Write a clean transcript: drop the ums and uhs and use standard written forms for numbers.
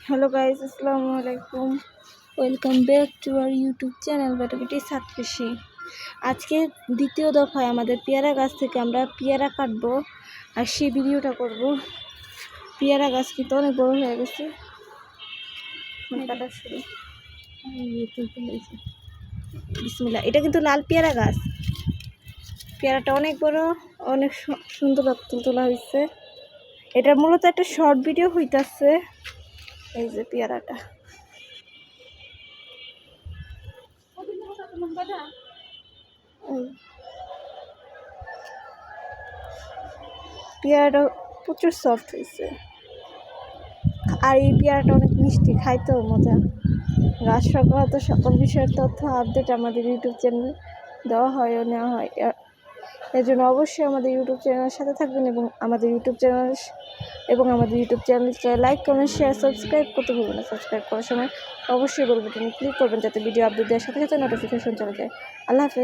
Hello guys, अस्सलाम वालेकुम। Welcome back to our YouTube channel বেটাবেটি সাতকৃষি। আজকে দ্বিতীয় দফায় আমাদের পেয়ারা গাছ থেকে আমরা পেয়ারা কাটবো আর সেই ভিডিওটা করব। পেয়ারা গাছ কিন্তু অনেক বড় হয়ে গেছে, কাটা শুরু। বিসমিল্লাহ। এটা কিন্তু লাল পেয়ারা গাছ। পেয়ারাটা অনেক বড়, অনেক সুন্দর তোলা হয়েছে। এটা মূলত একটা শর্ট ভিডিও হইতাছে। এই যে পেয়ারাটা, পেয়ারাটা প্রচুর সফট হয়েছে আর এই পেয়ারাটা অনেক মিষ্টি, খাইতেও মজা। গাছ সংক্রান্ত সকল বিষয়ের তথ্য আপডেট আমাদের ইউটিউব চ্যানেলে দেওয়া হয় ও নেওয়া হয়। এর জন্য অবশ্যই আমাদের ইউটিউব চ্যানেলের সাথে থাকবেন এবং আমাদের ইউটিউব চ্যানেলকে লাইক, কমেন্ট, শেয়ার, সাবস্ক্রাইব করতে ভুলবেন না। সাবস্ক্রাইব করার সময় অবশ্যই বেল বাটনে ক্লিক করবেন যাতে ভিডিও আপডেট দেওয়ার সাথে সাথে নোটিফিকেশন চলে যায়। আল্লাহ হাফেজ।